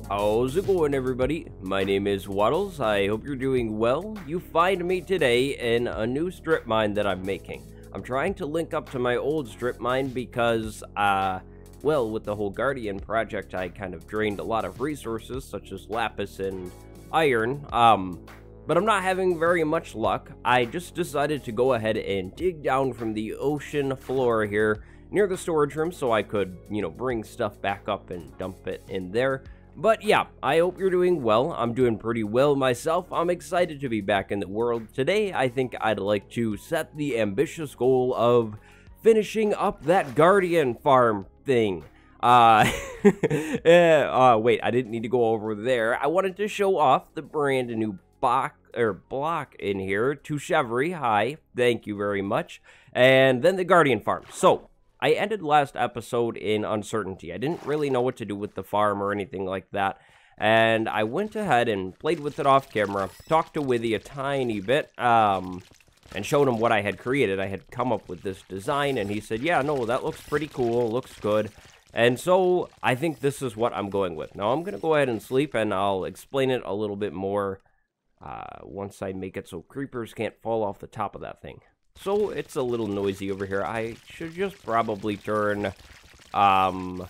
How's it going, everybody? My name is Wattles. I hope you're doing well. You find me today in a new strip mine that I'm making. I'm trying to link up to my old strip mine because, well, with the whole Guardian project, I kind of drained a lot of resources, such as lapis and iron, but I'm not having very much luck. I just decided to go ahead and dig down from the ocean floor here near the storage room so I could, bring stuff back up and dump it in there. But yeah, I hope you're doing well. I'm doing pretty well myself. I'm excited to be back in the world. Today, I think I'd like to set the ambitious goal of finishing up that Guardian farm thing. Wait, I didn't need to go over there. I wanted to show off the brand new block in here to Chevry. Hi, thank you very much. And then the Guardian farm. So, I ended last episode in uncertainty. I didn't really know what to do with the farm or anything like that. And I went ahead and played with it off camera, talked to Withy a tiny bit, and showed him what I had created. I had come up with this design, and he said, yeah, no, that looks pretty cool, looks good. And so, I think this is what I'm going with. Now, I'm going to go ahead and sleep, and I'll explain it a little bit more once I make it so creepers can't fall off the top of that thing. So, it's a little noisy over here. I should just probably turn, the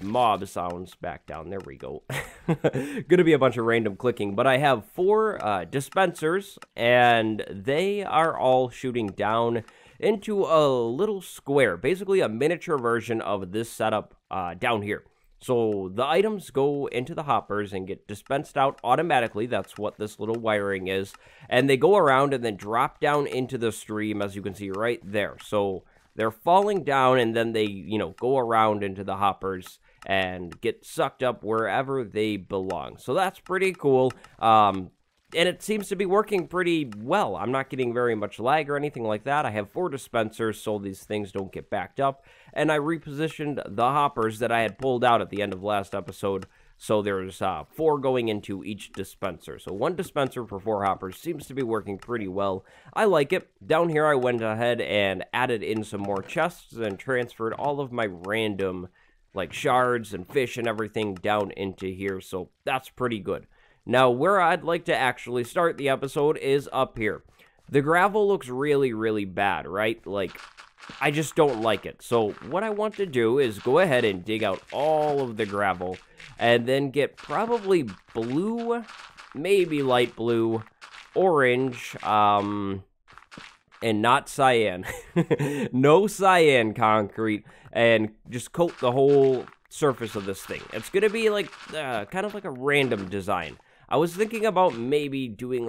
mob sounds back down. There we go. Gonna be a bunch of random clicking. But I have 4, dispensers, and they are all shooting down into a little square. Basically, a miniature version of this setup, down here. So, the items go into the hoppers and get dispensed out automatically. That's what this little wiring is. And they go around and then drop down into the stream, as you can see right there. So, they're falling down and then they, go around into the hoppers and get sucked up wherever they belong. So, that's pretty cool. And it seems to be working pretty well. I'm not getting very much lag or anything like that. I have 4 dispensers so these things don't get backed up. And I repositioned the hoppers that I had pulled out at the end of last episode. So there's 4 going into each dispenser. So 1 dispenser for 4 hoppers seems to be working pretty well. I like it. Down here I went ahead and added in some more chests and transferred all of my random shards and fish and everything down into here. So that's pretty good. Now, where I'd like to actually start the episode is up here. The gravel looks really, really bad, right? I just don't like it. So, what I want to do is go ahead and dig out all of the gravel, and then get probably blue, maybe light blue, orange, and not cyan. No cyan concrete, and just coat the whole surface of this thing. It's gonna be kind of like a random design. I was thinking about maybe doing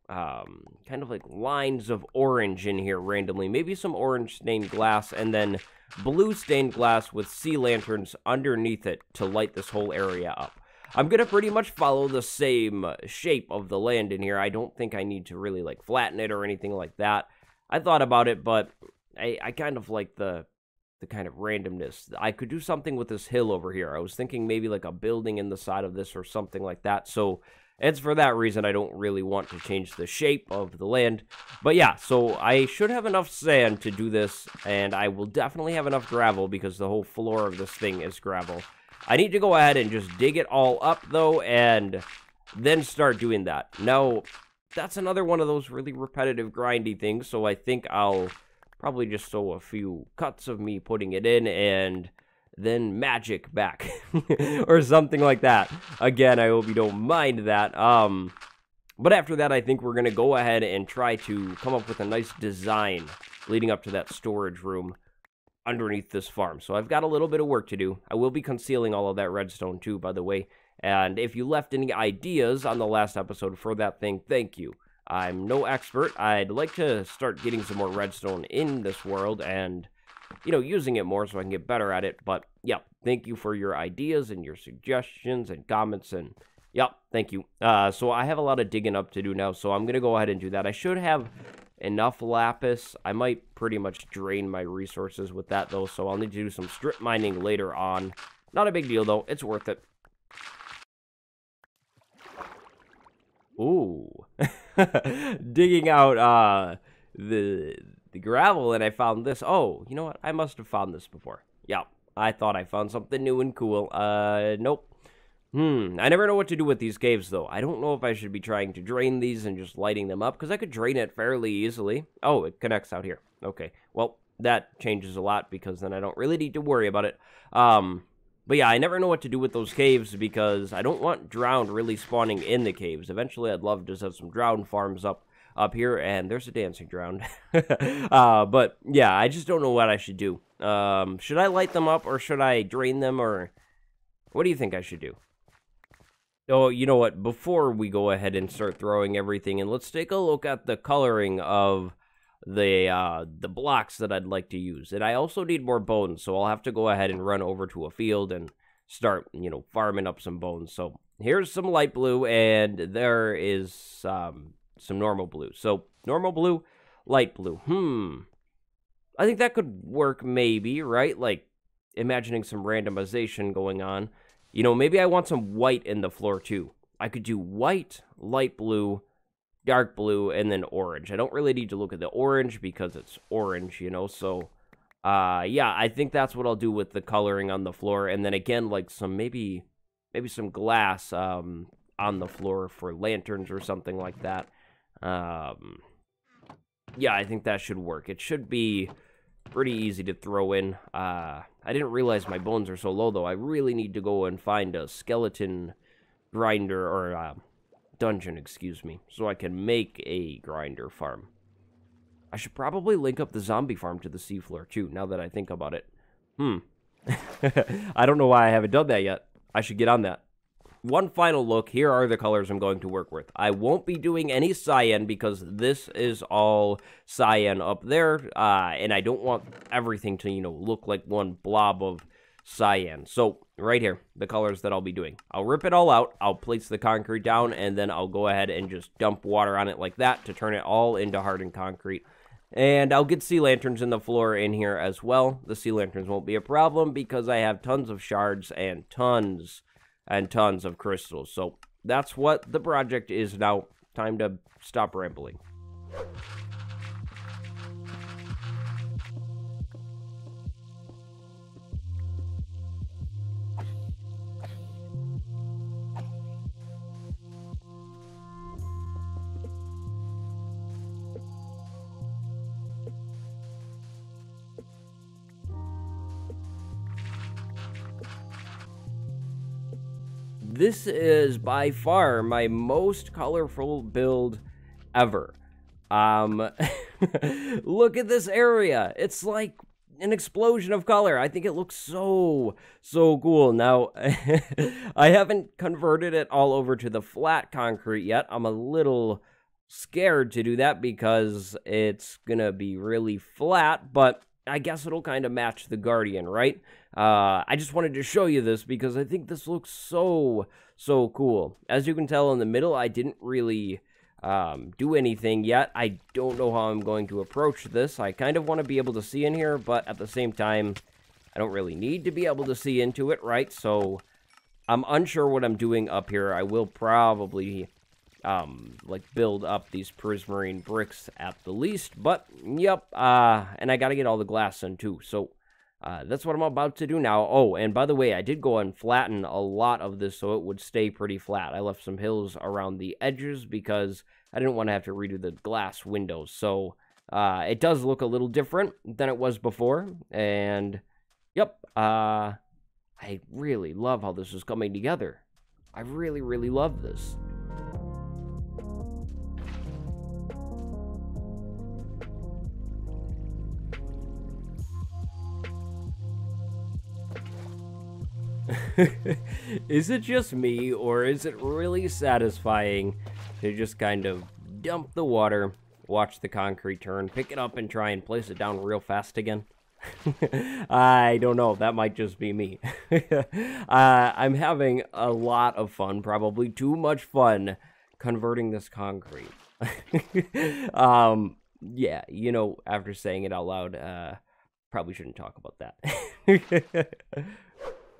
kind of lines of orange in here randomly. Maybe some orange stained glass and then blue stained glass with sea lanterns underneath it to light this whole area up. I'm going to pretty much follow the same shape of the land in here. I don't think I need to really flatten it or anything like that. I thought about it, but I kind of like the kind of randomness. I could do something with this hill over here. I was thinking maybe a building in the side of this or something like that. So it's for that reason I don't really want to change the shape of the land. But yeah, so I should have enough sand to do this, and I will definitely have enough gravel because the whole floor of this thing is gravel. I need to go ahead and just dig it all up though, and then start doing that. Now, that's another one of those really repetitive grindy things, so I think I'll probably just show a few cuts of me putting it in and then magic back or something like that. Again, I hope you don't mind that. But after that, I think we're going to go ahead and try to come up with a nice design leading up to that storage room underneath this farm. So I've got a little bit of work to do. I will be concealing all of that redstone too, by the way. And if you left any ideas on the last episode for that thing, thank you. I'm no expert. I'd like to start getting some more redstone in this world and, using it more so I can get better at it. But, yeah, thank you for your ideas and your suggestions and comments. And, yeah, thank you. So I have a lot of digging up to do now, so I'm going to go ahead and do that. I should have enough lapis. I might pretty much drain my resources with that, though, so I'll need to do some strip mining later on. Not a big deal, though. It's worth it. Ooh. Digging out, the the gravel and I found this. Oh, you know what? I must have found this before. Yeah, I thought I found something new and cool. Nope. I never know what to do with these caves, though. I don't know if I should be trying to drain these and just lighting them up, because I could drain it fairly easily. Oh, it connects out here. Okay, well, that changes a lot, because then I don't really need to worry about it. But yeah, I never know what to do with those caves, because I don't want drowned really spawning in the caves. Eventually, I'd love to have some drowned farms up here, and there's a dancing drowned. But yeah, I just don't know what I should do. Should I light them up, or should I drain them, or what do you think I should do? Oh, you know what? Before we go ahead and start throwing everything in, let's take a look at the coloring of the blocks that I'd like to use. And I also need more bones, so I'll have to go ahead and run over to a field and start, farming up some bones. So here's some light blue, and there is some normal blue. So normal blue, light blue. I think that could work maybe, right? Like imagining some randomization going on. Maybe I want some white in the floor, too. I could do white, light blue, dark blue, and then orange. I don't really need to look at the orange because it's orange, so... yeah, I think that's what I'll do with the coloring on the floor. And then again, like some, maybe some glass, on the floor for lanterns or something like that. Yeah, I think that should work. It should be pretty easy to throw in. I didn't realize my bones are so low, though. I really need to go and find a skeleton grinder, or dungeon, excuse me, so I can make a grinder farm. I should probably link up the zombie farm to the seafloor, too, now that I think about it. I don't know why I haven't done that yet. I should get on that. One final look, here are the colors I'm going to work with. I won't be doing any cyan because this is all cyan up there, and I don't want everything to, look like one blob of cyan. So, right here, the colors that I'll be doing. I'll rip it all out, I'll place the concrete down, and then I'll go ahead and just dump water on it like that to turn it all into hardened concrete. And I'll get sea lanterns in the floor in here as well. The sea lanterns won't be a problem because I have tons of shards and tons of crystals. So that's what the project is now. Time to stop rambling. This is by far my most colorful build ever. Look at this area. It's like an explosion of color. I think it looks so cool. Now, I haven't converted it all over to the flat concrete yet. I'm a little scared to do that because it's gonna be really flat, but I guess it'll kind of match the Guardian, right? I just wanted to show you this because I think this looks so cool. As you can tell in the middle, I didn't really do anything yet. I don't know how I'm going to approach this. I kind of want to be able to see in here, but at the same time, I don't really need to be able to see into it, right? So I'm unsure what I'm doing up here. I will probably like build up these prismarine bricks at the least, but yep, and I gotta get all the glass in too, so that's what I'm about to do now. Oh, and by the way, I did go and flatten a lot of this so it would stay pretty flat. I left some hills around the edges because I didn't want to have to redo the glass windows, so it does look a little different than it was before, and yep, I really love how this is coming together. I really love this. Is it just me, or is it really satisfying to just kind of dump the water, watch the concrete turn, pick it up, and try and place it down real fast again? I don't know. That might just be me. I'm having a lot of fun, probably too much fun, converting this concrete. Yeah, after saying it out loud, probably shouldn't talk about that.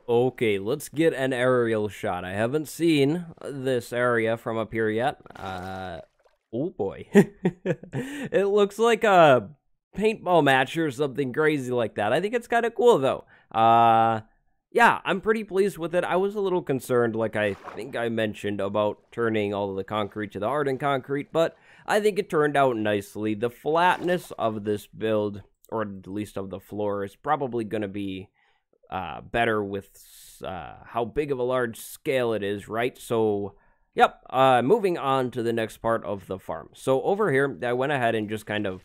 Okay, let's get an aerial shot. I haven't seen this area from up here yet. Oh boy. It looks like a paintball match or something crazy like that. I think it's kind of cool, though. Yeah, I'm pretty pleased with it. I was a little concerned, like I think I mentioned, about turning all of the concrete to the hardened concrete, but I think it turned out nicely. The flatness of this build, or at least of the floor, is probably going to be better with how big of a large scale it is, right? So, yep, moving on to the next part of the farm. So over here, I went ahead and just kind of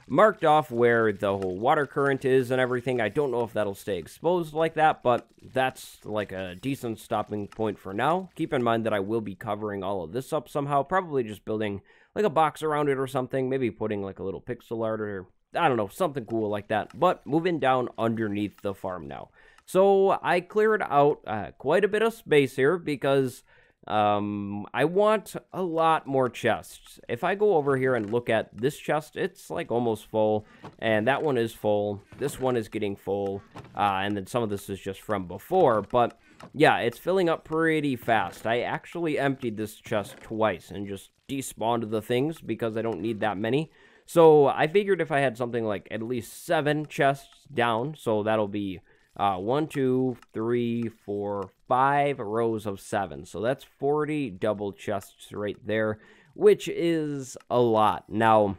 marked off where the whole water current is and everything. I don't know if that'll stay exposed like that, but that's like a decent stopping point for now. Keep in mind that I will be covering all of this up somehow, probably just building like a box around it or something, maybe putting like a little pixel art or I don't know, something cool like that. But moving down underneath the farm now. So I cleared out quite a bit of space here because I want a lot more chests. If I go over here and look at this chest, it's like almost full, and that one is full. This one is getting full, and then some of this is just from before, but yeah, it's filling up pretty fast. I actually emptied this chest twice and just despawned the things because I don't need that many. So I figured if I had something like at least 7 chests down, so that'll be 1, 2, 3, 4, 5 rows of 7. So that's 40 double chests right there, which is a lot. Now,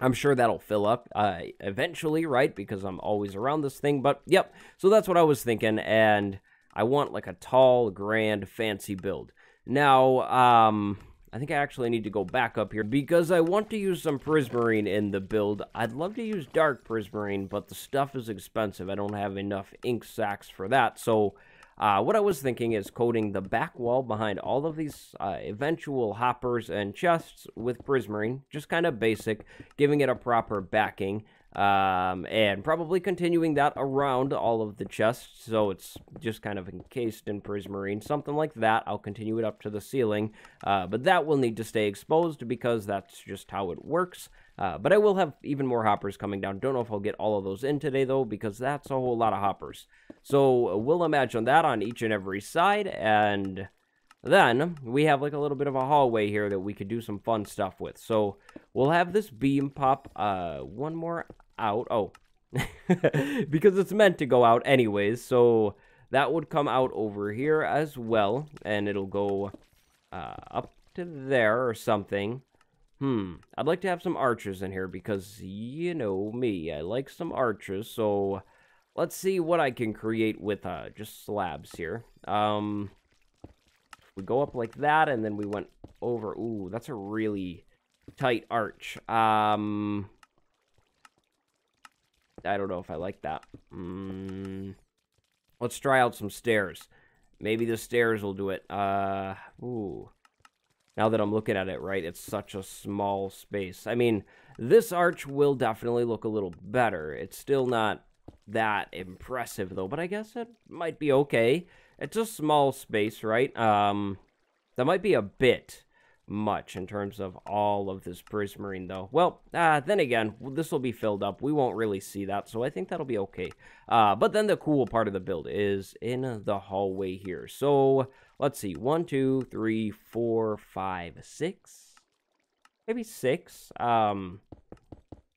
I'm sure that'll fill up eventually, right? Because I'm always around this thing. But, yep, so that's what I was thinking. And I want like a tall, grand, fancy build. Now, I think I actually need to go back up here because I want to use some prismarine in the build. I'd love to use dark prismarine, but the stuff is expensive. I don't have enough ink sacks for that. So what I was thinking is coating the back wall behind all of these eventual hoppers and chests with prismarine, just kind of basic, giving it a proper backing. And probably continuing that around all of the chests, so it's just kind of encased in prismarine, something like that. I'll continue it up to the ceiling, but that will need to stay exposed because that's just how it works. But I will have even more hoppers coming down. Don't know if I'll get all of those in today, though, because that's a whole lot of hoppers. So we'll imagine that on each and every side, and then we have like a little bit of a hallway here that we could do some fun stuff with. So we'll have this beam pop one more out. Oh, because it's meant to go out anyways. So that would come out over here as well, and it'll go up to there or something. I'd like to have some arches in here because, you know me, I like some arches. So let's see what I can create with just slabs here. We go up like that, and then we went over. Ooh, that's a really tight arch. I don't know if I like that. Let's try out some stairs. Maybe the stairs will do it. Ooh. Now that I'm looking at it, right, it's such a small space. I mean, this arch will definitely look a little better. It's still not that impressive, though, but I guess it might be okay. It's a small space, right? That might be a bit much in terms of all of this prismarine, though. Well, then again, this will be filled up. We won't really see that, so I think that'll be okay. But then the cool part of the build is in the hallway here. So let's see. 1, 2, 3, 4, 5, 6. Maybe 6.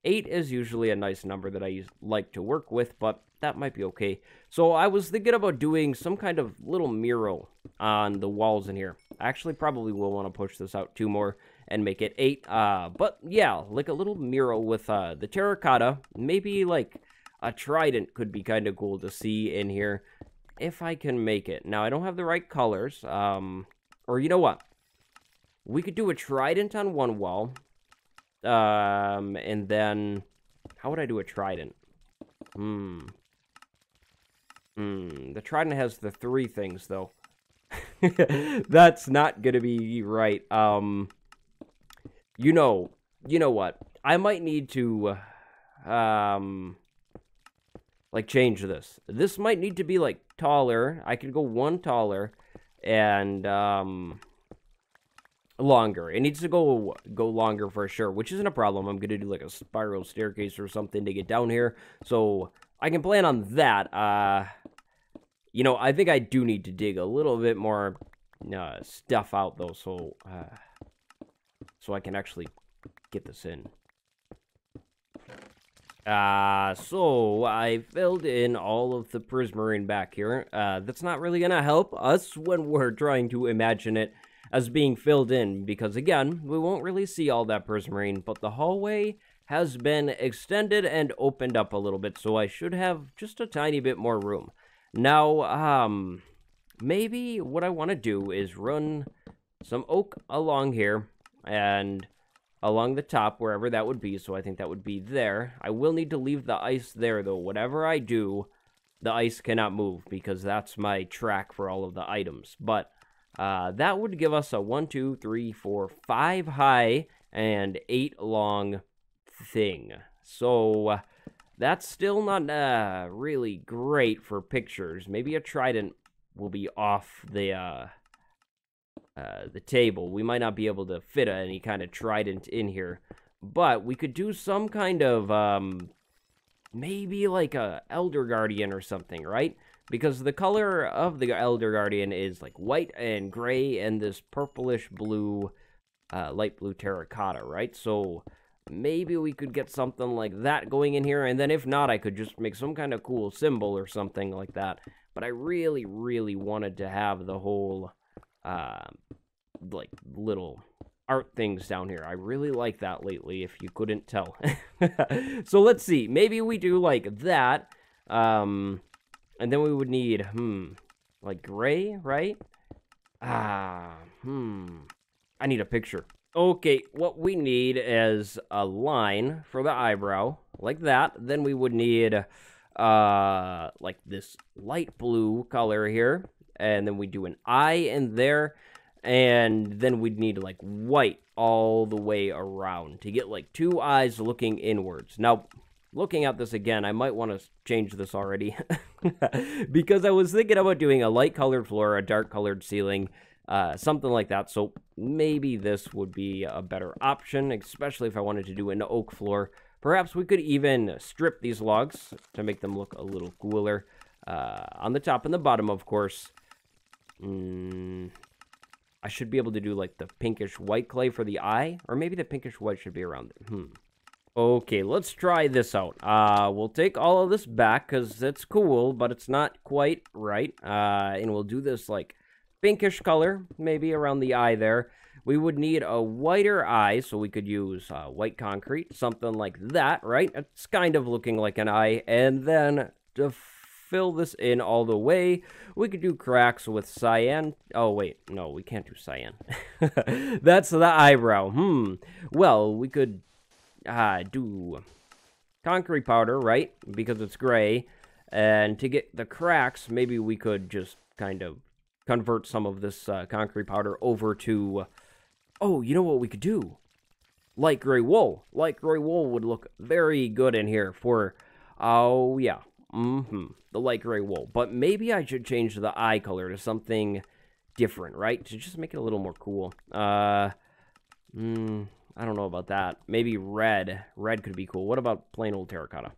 8 is usually a nice number that I like to work with, but that might be okay. So I was thinking about doing some kind of little mural on the walls in here. I actually probably will want to push this out 2 more and make it 8. But yeah, like a little mural with the terracotta. Maybe like a trident could be kind of cool to see in here if I can make it. Now, I don't have the right colors. Or you know what? We could do a trident on one wall. And then, how would I do a trident? The trident has the 3 things, though. That's not gonna be right. You know what? I might need to, like, change this. This might need to be, like, taller. I could go 1 taller, and, longer. It needs to go longer for sure, which isn't a problem. I'm gonna do like a spiral staircase or something to get down here, so I can plan on that. You know, I think I do need to dig a little bit more stuff out though, so I can actually get this in. So I filled in all of the prismarine back here. That's not really gonna help us when we're trying to imagine it as being filled in, because again, we won't really see all that prismarine, but the hallway has been extended and opened up a little bit, so I should have just a tiny bit more room. Now, maybe what I want to do is run some oak along here, and along the top, wherever that would be, so I think that would be there. I will need to leave the ice there, though. Whatever I do, the ice cannot move, because that's my track for all of the items. But that would give us a 1, 2, 3, 4, 5 high and 8 long thing. So that's still not really great for pictures. Maybe a trident will be off the table. We might not be able to fit any kind of trident in here, but we could do some kind of maybe like a Elder Guardian or something, right? Because the color of the Elder Guardian is like white and gray and this purplish blue, light blue terracotta, right? So maybe we could get something like that going in here, and then if not, I could just make some kind of cool symbol or something like that. But I really, really wanted to have the whole like little art things down here. I really like that lately, if you couldn't tell. So let's see, maybe we do like that, and then we would need like gray, right? I need a picture. Okay, what we need is a line for the eyebrow like that. Then we would need like this light blue color here, and then we do an eye in there, and then we'd need like white all the way around to get like 2 eyes looking inwards. Now, looking at this again, I might want to change this already because I was thinking about doing a light colored floor, a dark colored ceiling, something like that. So maybe this would be a better option, especially if I wanted to do an oak floor. Perhaps we could even strip these logs to make them look a little cooler. On the top and the bottom, of course. I should be able to do like the pinkish white clay for the eye, or maybe the pinkish white should be around it. Okay, let's try this out. We'll take all of this back because it's cool, but it's not quite right. And we'll do this like pinkish color, maybe around the eye there. We would need a whiter eye, so we could use white concrete, something like that, right? It's kind of looking like an eye. And then to fill this in all the way, we could do cracks with cyan. Oh, wait, no, we can't do cyan. That's the eyebrow. Well, we could do concrete powder, right? Because it's gray. And to get the cracks, maybe we could just kind of convert some of this concrete powder over to... Oh, you know what we could do? Light gray wool. Light gray wool would look very good in here for... Oh, yeah. The light gray wool. But maybe I should change the eye color to something different, right? To just make it a little more cool. I don't know about that. Maybe red. Red could be cool. What about plain old terracotta?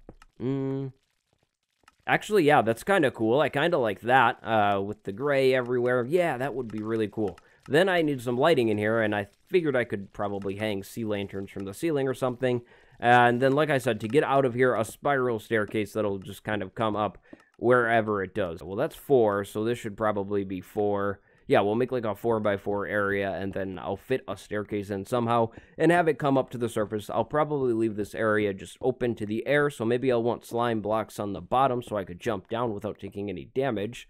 Actually, yeah, that's kind of cool. I kind of like that, with the gray everywhere. Yeah, that would be really cool. Then I need some lighting in here, and I figured I could probably hang sea lanterns from the ceiling or something. And then, like I said, to get out of here, a spiral staircase that'll just kind of come up wherever it does. Well, that's 4, so this should probably be 4. Yeah, we'll make like a 4x4 area, and then I'll fit a staircase in somehow and have it come up to the surface. I'll probably leave this area just open to the air, so maybe I'll want slime blocks on the bottom so I could jump down without taking any damage.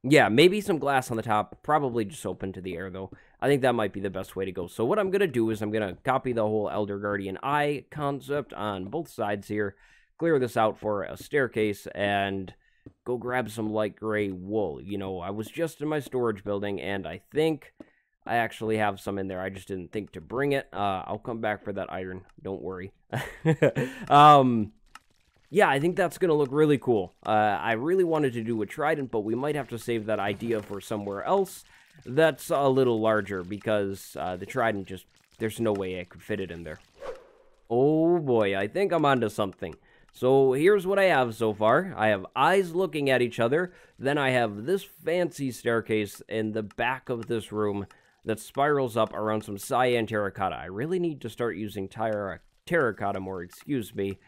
Yeah, maybe some glass on the top, probably just open to the air, though. I think that might be the best way to go. So what I'm going to do is I'm going to copy the whole Elder Guardian eye concept on both sides here, clear this out for a staircase, and go grab some light gray wool. You know, I was just in my storage building, and I think I actually have some in there. I just didn't think to bring it. I'll come back for that iron. Don't worry. Yeah, I think that's going to look really cool. I really wanted to do a trident, but we might have to save that idea for somewhere else that's a little larger, because the trident just, there's no way I could fit it in there. Oh boy, I think I'm onto something. So here's what I have so far. I have eyes looking at each other. Then I have this fancy staircase in the back of this room that spirals up around some cyan terracotta. I really need to start using terracotta more, excuse me,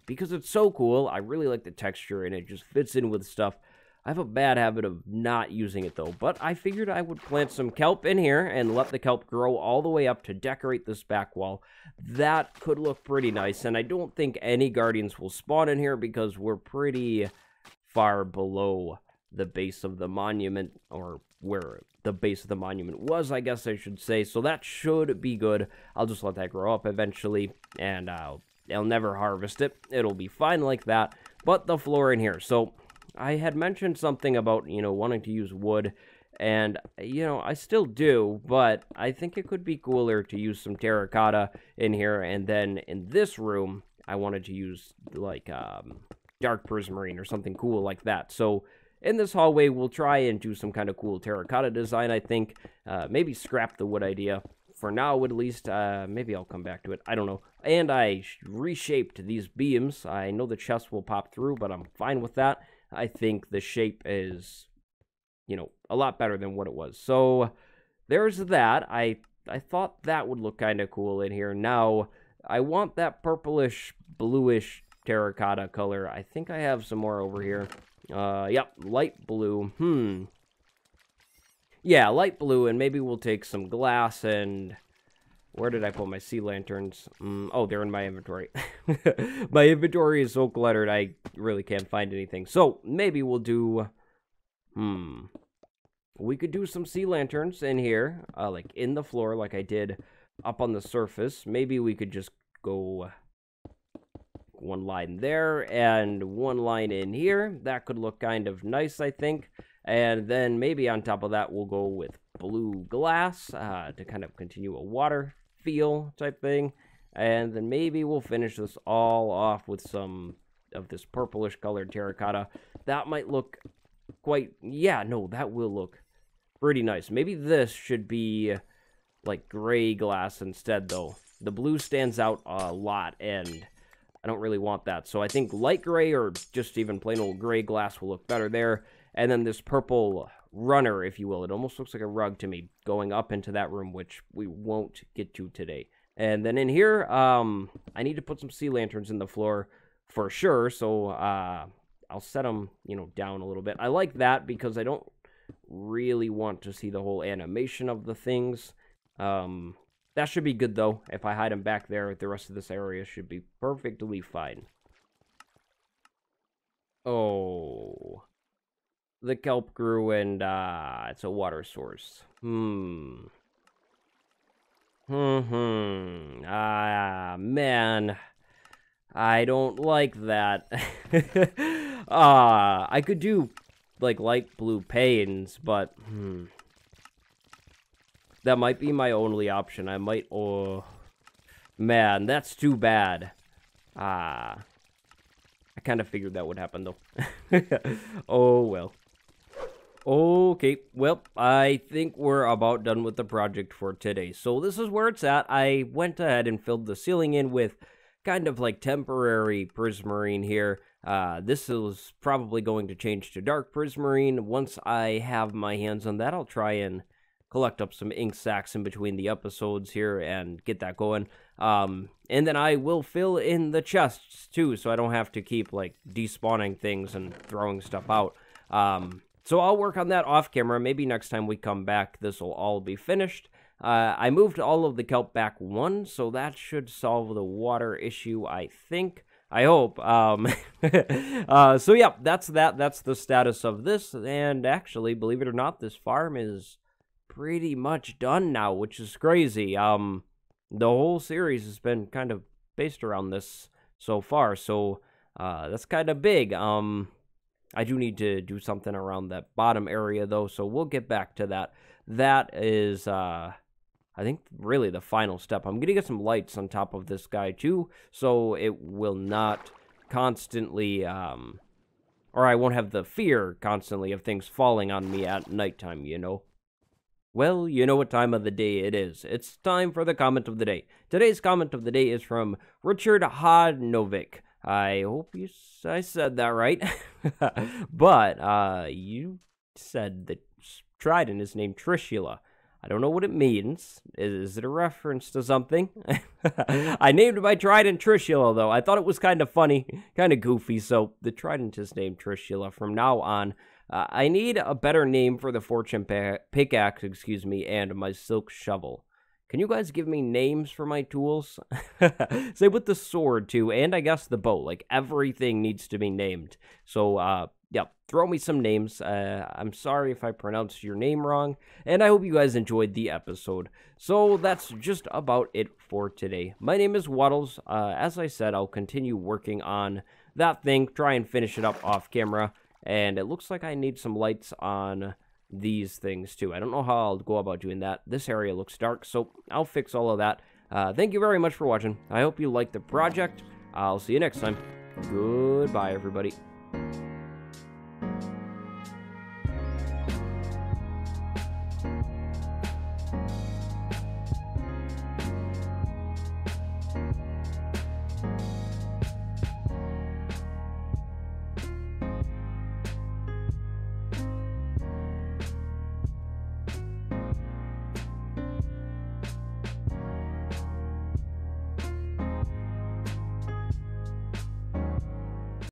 because it's so cool. I really like the texture, and it just fits in with stuff. I have a bad habit of not using it, though, but I figured I would plant some kelp in here and let the kelp grow all the way up to decorate this back wall. That could look pretty nice, and I don't think any guardians will spawn in here because we're pretty far below the base of the monument, or where the base of the monument was, I guess I should say, so that should be good. I'll just let that grow up eventually, and I'll never harvest it. It'll be fine like that, but the floor in here, so I had mentioned something about, wanting to use wood, and, I still do, but I think it could be cooler to use some terracotta in here, and then in this room, I wanted to use, like, dark prismarine or something cool like that. So in this hallway, we'll try and do some kind of cool terracotta design, I think. Maybe scrap the wood idea. For now, at least. Maybe I'll come back to it. I don't know. And I reshaped these beams. I know the chest will pop through, but I'm fine with that. I think the shape is, a lot better than what it was. So there's that. I thought that would look kind of cool in here. Now, I want that purplish, bluish terracotta color. I think I have some more over here. Yep, light blue. Yeah, light blue, and maybe we'll take some glass and... Where did I put my sea lanterns? Oh, they're in my inventory. My inventory is so cluttered, I really can't find anything. So, maybe we'll do... We could do some sea lanterns in here, like in the floor, like I did up on the surface. Maybe we could just go one line there and one line in here. That could look kind of nice, I think. And then maybe on top of that, we'll go with blue glass to kind of continue a water feel type thing. And then maybe we'll finish this all off with some of this purplish colored terracotta. That might look quite... Yeah, no, that will look pretty nice. Maybe this should be like gray glass instead, though. The blue stands out a lot, and I don't really want that. So I think light gray or just even plain old gray glass will look better there. And then this purple runner, if you will. It almost looks like a rug to me, going up into that room, which we won't get to today. And then in here, I need to put some sea lanterns in the floor for sure. So I'll set them, down a little bit. I like that because I don't really want to see the whole animation of the things. That should be good, though. If I hide them back there, the rest of this area should be perfectly fine. Oh... The kelp grew, and it's a water source. Man. I don't like that. I could do, like, light blue panes, but, that might be my only option. I might, oh, man, that's too bad. I kind of figured that would happen, though. Oh, well. Okay, well, I think we're about done with the project for today. So this is where it's at. I went ahead and filled the ceiling in with kind of like temporary prismarine here. This is probably going to change to dark prismarine. Once I have my hands on that, I'll try and collect up some ink sacks in between the episodes here and get that going. And then I will fill in the chests too, so I don't have to keep like despawning things and throwing stuff out. So I'll work on that off camera. Maybe next time we come back, this will all be finished. I moved all of the kelp back one, so that should solve the water issue, I think. I hope. So yeah, that's that. That's the status of this. And actually, believe it or not, this farm is pretty much done now, which is crazy. The whole series has been kind of based around this so far, so that's kind of big. I do need to do something around that bottom area, though, so we'll get back to that. That is, I think, really the final step. I'm going to get some lights on top of this guy, too, so it will not constantly, or I won't have the fear constantly of things falling on me at nighttime, Well, you know what time of the day it is. It's time for the comment of the day. Today's comment of the day is from Richard Hodnovic. I hope I said that right. But you said that Trident is named Trishula. I don't know what it means. Is it a reference to something? I named my trident Trishula, though. I thought it was kind of funny, kind of goofy, so the trident is named Trishula from now on. I need a better name for the fortune pickaxe, and my silk shovel. Can you guys give me names for my tools? Same with the sword, too, and I guess the bow. Like, everything needs to be named. So, yeah, throw me some names. I'm sorry if I pronounced your name wrong, and I hope you guys enjoyed the episode. So, that's just about it for today. My name is Wattles. As I said, I'll continue working on that thing, try and finish it up off camera, and it looks like I need some lights on these things too. I don't know how I'll go about doing that. This area looks dark, so I'll fix all of that. Thank you very much for watching. I hope you liked the project. I'll see you next time. Goodbye, everybody.